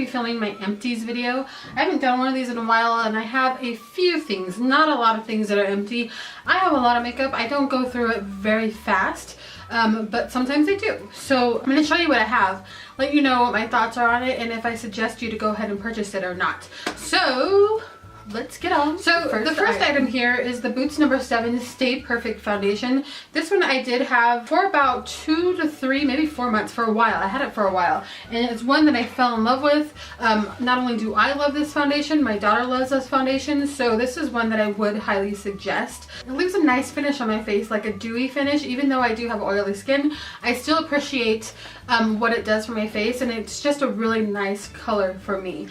be filming my empties video. I haven't done one of these in a while, and I have a few things, not a lot of things that are empty. I have a lot of makeup. I don't go through it very fast, but sometimes I do. So I'm going to show you what I have, let you know what my thoughts are on it, and if I suggest you to go ahead and purchase it or not. So let's get on. So the first item here is the Boots No. 7 Stay Perfect Foundation. This one I did have for about 2 to 3, maybe 4 months, for a while. I had it for a while, and it's one that I fell in love with. Not only do I love this foundation, my daughter loves this foundation, so this is one that I would highly suggest. It leaves a nice finish on my face, like a dewy finish. Even though I do have oily skin, I still appreciate what it does for my face, and it's just a really nice color for me.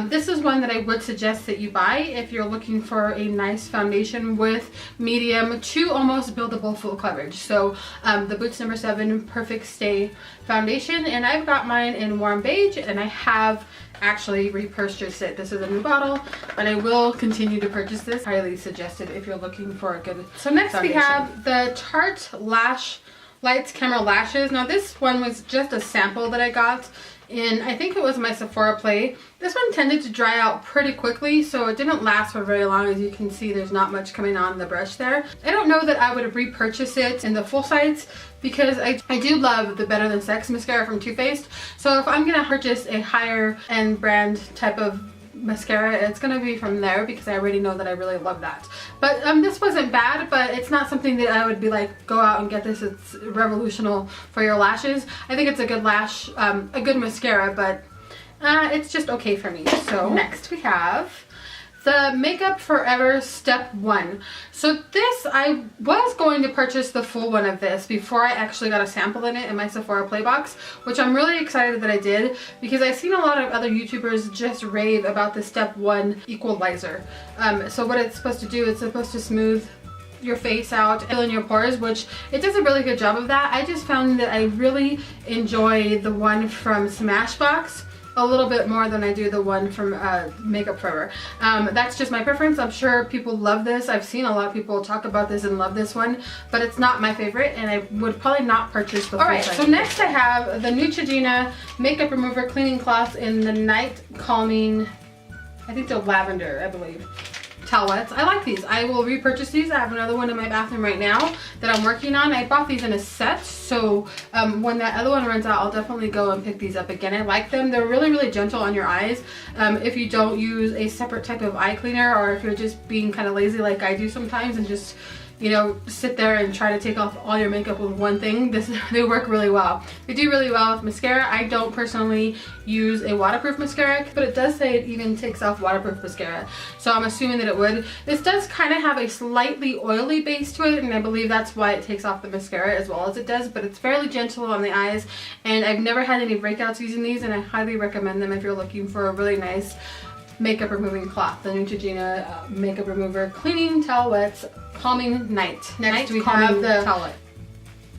This is one that I would suggest that you buy if you're looking for a nice foundation with medium to almost buildable full coverage. So the Boots No. 7 Perfect Stay Foundation, and I've got mine in warm beige, and I have actually repurchased it. This is a new bottle, but I will continue to purchase this. Highly suggested if you're looking for a good So next foundation. We have the Tarte Lights Camera Lashes. Now this one was just a sample that I got in, I think it was my Sephora Play. This one tended to dry out pretty quickly, so it didn't last for very long. As you can see, there's not much coming on the brush there. I don't know that I would repurchase it in the full size, because I do love the Better Than Sex mascara from Too Faced. So if I'm gonna purchase a higher end brand type of mascara, it's gonna be from there, because I already know that I really love that. But this wasn't bad, but it's not something that I would be like, go out and get this, it's revolutionary for your lashes. I think it's a good a good mascara, but it's just okay for me. So next we have the Makeup Forever Step 1. So this, I was going to purchase the full one of this before I actually got a sample in it in my Sephora Play box, which I'm really excited that I did, because I've seen a lot of other YouTubers just rave about the Step 1 equalizer. So what it's supposed to do, it's supposed to smooth your face out, fill in your pores, which it does a really good job of that. I just found that I really enjoy the one from Smashbox a little bit more than I do the one from Makeup Forever. That's just my preference. I'm sure people love this. I've seen a lot of people talk about this and love this one, but it's not my favorite, and I would probably not purchase the full size. Alright, so next I have the Neutrogena Makeup Remover Cleaning Cloth in the Night Calming, I think they're lavender, I believe, towelettes. I like these. I will repurchase these. I have another one in my bathroom right now that I'm working on. I bought these in a set, so when that other one runs out, I'll definitely go and pick these up again. I like them. They're really, really gentle on your eyes. If you don't use a separate type of eye cleaner, or if you're just being kind of lazy like I do sometimes and just, you know, sit there and try to take off all your makeup with one thing, they work really well. They do really well with mascara. I don't personally use a waterproof mascara, but it does say it even takes off waterproof mascara, so I'm assuming that it would. This does kind of have a slightly oily base to it, and I believe that's why it takes off the mascara as well as it does, but it's fairly gentle on the eyes, and I've never had any breakouts using these, and I highly recommend them if you're looking for a really nice makeup removing cloth. The Neutrogena Makeup Remover Cleaning Towelettes Calming Night. Next we have the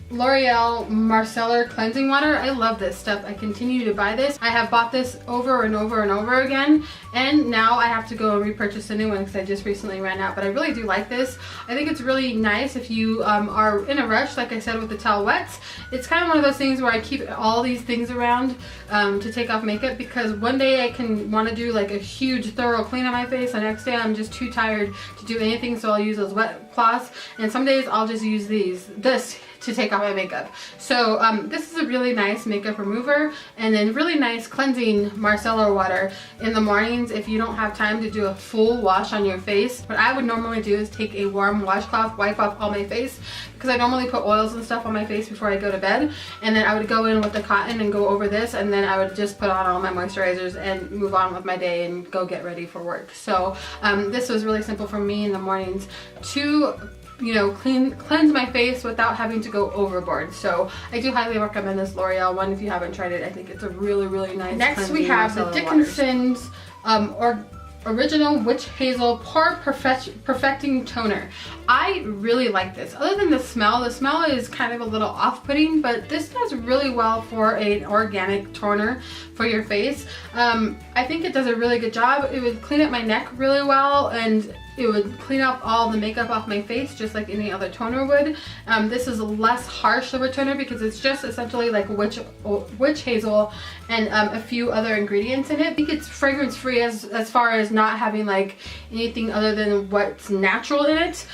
L'Oreal Micellar Cleansing Water. I love this stuff. I continue to buy this. I have bought this over and over and over again, and now I have to go and repurchase a new one because I just recently ran out, but I really do like this. I think it's really nice if you are in a rush, like I said with the towelettes. It's kind of one of those things where I keep all these things around to take off makeup, because one day I can want to do like a huge thorough clean on my face, the next day I'm just too tired to do anything, so I'll use those wet cloths, and some days I'll just use this to take off my makeup. So this is a really nice makeup remover, and then really nice cleansing micellar water in the mornings if you don't have time to do a full wash on your face. What I would normally do is take a warm washcloth, wipe off all my face, because I normally put oils and stuff on my face before I go to bed, and then I would go in with the cotton and go over this, and then I would just put on all my moisturizers and move on with my day and go get ready for work. So this was really simple for me in the mornings to, you know, cleanse my face without having to go overboard. So I do highly recommend this L'Oreal one if you haven't tried it. I think it's a really, really nice. Next we have the Dickinson's Original Witch Hazel Pore Perfecting Toner. I really like this. Other than the smell is kind of a little off-putting, but this does really well for an organic toner for your face. I think it does a really good job. It would clean up my neck really well, and It would clean up all the makeup off my face just like any other toner would. This is less harsh of a toner because it's just essentially like witch hazel and a few other ingredients in it. I think it's fragrance free as far as not having like anything other than what's natural in it.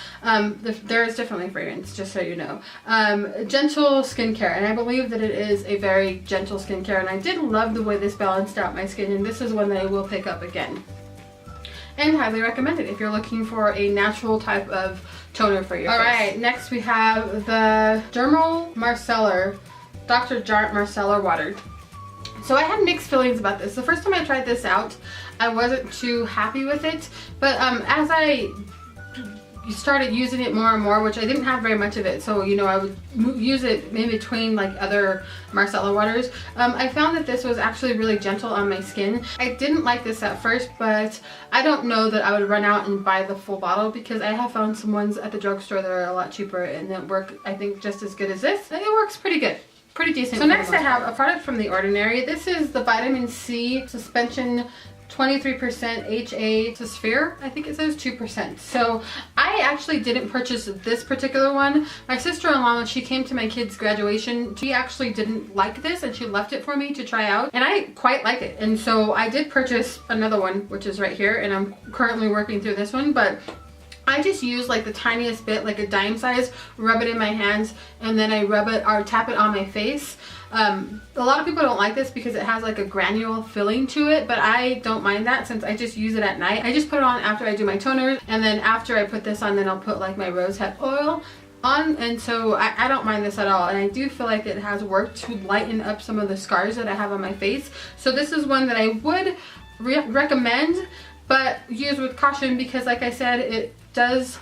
There is definitely fragrance, just so you know. Gentle skincare, and I believe that it is a very gentle skincare, and I did love the way this balanced out my skin, and this is one that I will pick up again. And highly recommend it if you're looking for a natural type of toner for your face. Alright, next we have the Dermal Marcellar, Dr. Jart Marcellar Water. So I had mixed feelings about this. The first time I tried this out, I wasn't too happy with it, but as I started using it more and more, which I didn't have very much of it, so you know, I would use it in between like other Marcellar waters. I found that this was actually really gentle on my skin. I didn't like this at first, but I don't know that I would run out and buy the full bottle because I have found some ones at the drugsustor that are a lot cheaper and that work, I think, just as good as this. It works pretty good. Pretty decent. So next I have a product from The Ordinary. This is the Vitamin C Suspension 23% HA to Sphere. I think it says 2%. So I actually didn't purchase this particular one. My sister-in-law, when she came to my kid's graduation, she actually didn't like this and she left it for me to try out, and I quite like it. And so I did purchase another one, which is right here, and I'm currently working through this one, but I just use like the tiniest bit, like a dime size, rub it in my hands, and then I rub it or tap it on my face. A lot of people don't like this because it has like a granule filling to it, but I don't mind that since I just use it at night. I just put it on after I do my toner, and then after I put this on, then I'll put like my rosehip oil on, and so I don't mind this at all, and I do feel like it has worked to lighten up some of the scars that I have on my face. So this is one that I would recommend, but use with caution because like I said, it does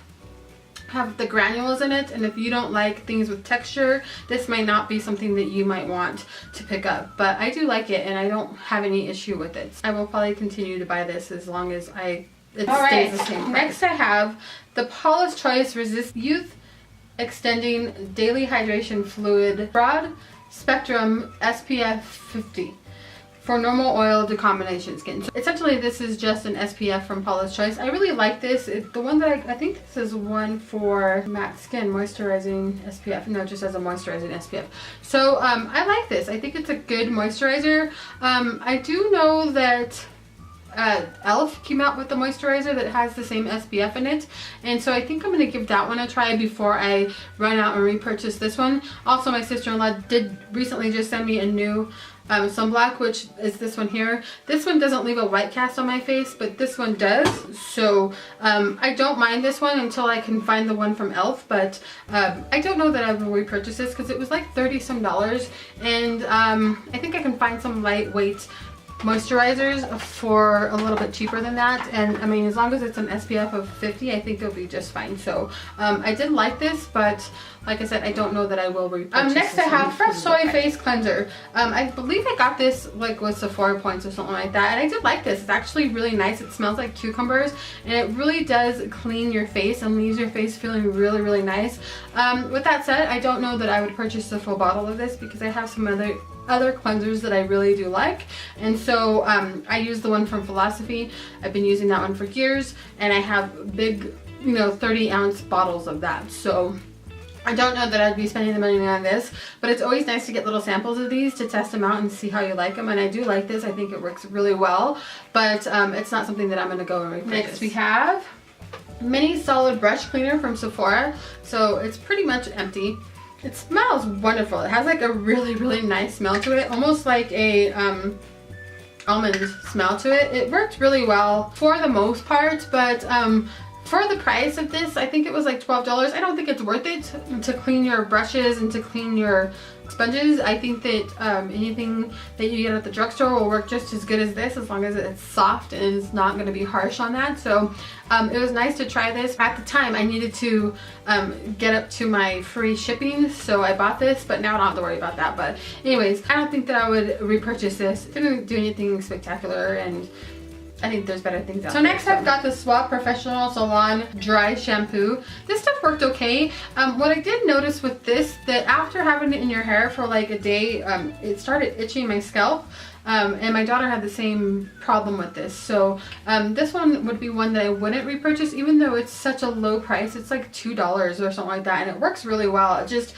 have the granules in it, and if you don't like things with texture, this might not be something that you might want to pick up. But I do like it and I don't have any issue with it. I will probably continue to buy this as long as it stays the same price. Next I have the Paula's Choice Resist Youth Extending Daily Hydration Fluid Broad Spectrum SPF 50 for normal oil to combination skin. So essentially this is just an SPF from Paula's Choice. I really like this. The one that I think this is one for matte skin, moisturizing SPF. No, it just has a moisturizing SPF. So I like this. I think it's a good moisturizer. I do know that e.l.f. came out with the moisturizer that has the same SPF in it, and so I think I'm going to give that one a try before I run out and repurchase this one. Also, my sister-in-law did recently just send me a new sunblock, which is this one here. This one doesn't leave a white cast on my face, but this one does, so I don't mind this one until I can find the one from e.l.f. But I don't know that I will repurchase this because it was like $30 some, and I think I can find some lightweight moisturizers for a little bit cheaper than that, and I mean, as long as it's an SPF of 50, I think it'll be just fine. So I did like this, but like I said, I don't know that I will repurchase next I have Fresh Soy Face Cleanser. I believe I got this like with Sephora points or something like that, and I did like this. It's actually really nice. It smells like cucumbers, and it really does clean your face and leaves your face feeling really, really nice. With that said, I don't know that I would purchase the full bottle of this because I have some other cleansers that I really do like, and so I use the one from Philosophy. I've been using that one for years, and I have big, you know, 30-ounce bottles of that, so I don't know that I'd be spending the money on this, but it's always nice to get little samples of these to test them out and see how you like them, and I do like this. I think it works really well, but it's not something that I'm going to go and repurchase. Next we have Mini Solid Brush Cleaner from Sephora. So it's pretty much empty. It smells wonderful. It has like a really, really nice smell to it, almost like a almond smell to it. It worked really well for the most part, but for the price of this, I think it was like $12. I don't think it's worth it to clean your brushes and to clean your sponges. I think that anything that you get at the drugstore will work just as good as this, as long as it's soft and is not going to be harsh on that. So it was nice to try this. At the time, I needed to get up to my free shipping, so I bought this, but now I don't have to worry about that. But anyways, I don't think that I would repurchase this. It didn't do anything spectacular, and I think there's better things out there. So next I've got the Swap Professional Salon Dry Shampoo. This stuff worked okay. What I did notice with this, that after having it in your hair for like a day, it started itching my scalp. And my daughter had the same problem with this. So this one would be one that I wouldn't repurchase, even though it's such a low price. It's like $2 or something like that, and it works really well. It just,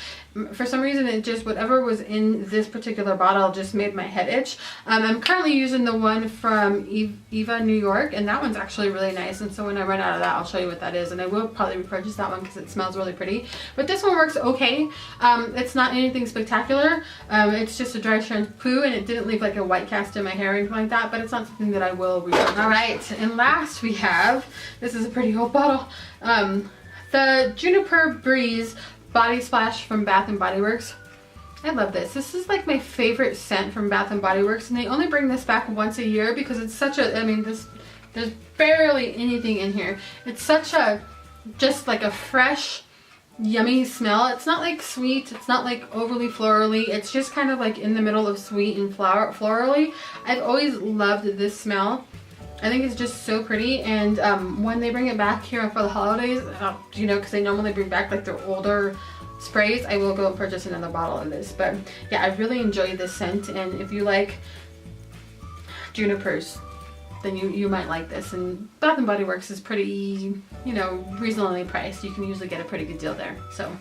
for some reason, it just, whatever was in this particular bottle just made my head itch. I'm currently using the one from Eva, New York, and that one's actually really nice. And so when I run out of that, I'll show you what that is. And I will probably repurchase that one because it smells really pretty. But this one works okay. It's not anything spectacular. It's just a dry shampoo, and it didn't leave like a white cast in my hair or anything like that, but it's not something that I will repurchase. All right, and last we have, this is a pretty old bottle, the Juniper Breeze Body Splash from Bath & Body Works. I love this. This is like my favorite scent from Bath & Body Works, and they only bring this back once a year because it's such a, I mean, there's barely anything in here. It's such a, just like a fresh, yummy smell. It's not like sweet, it's not like overly florally, it's just kind of like in the middle of sweet and florally. I've always loved this smell. I think it's just so pretty, and when they bring it back here for the holidays, you know, because they normally bring back like their older sprays, I will go and purchase another bottle of this. But yeah, I really enjoy this scent, and if you like junipers, then you might like this. And Bath & Body Works is pretty, you know, reasonably priced. You can usually get a pretty good deal there. So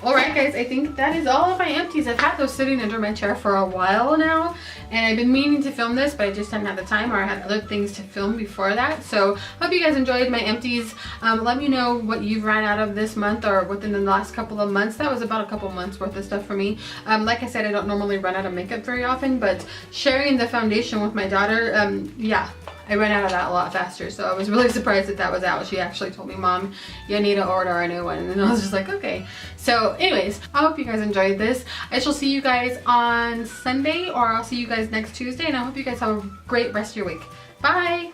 alright guys, I think that is all of my empties. I've had those sitting under my chair for a while now, and I've been meaning to film this, but I just hadn't had the time, or I had other things to film before that. So hope you guys enjoyed my empties. Let me know what you've ran out of this month or within the last couple of months. That was about a couple months worth of stuff for me. Like I said, I don't normally run out of makeup very often, but sharing the foundation with my daughter, yeah, I ran out of that a lot faster, so I was really surprised that that was out. She actually told me, Mom, you need to order a new one, and I was just like, okay. So anyways, I hope you guys enjoyed this. I shall see you guys on Sunday, or I'll see you guys next Tuesday, and I hope you guys have a great rest of your week. Bye!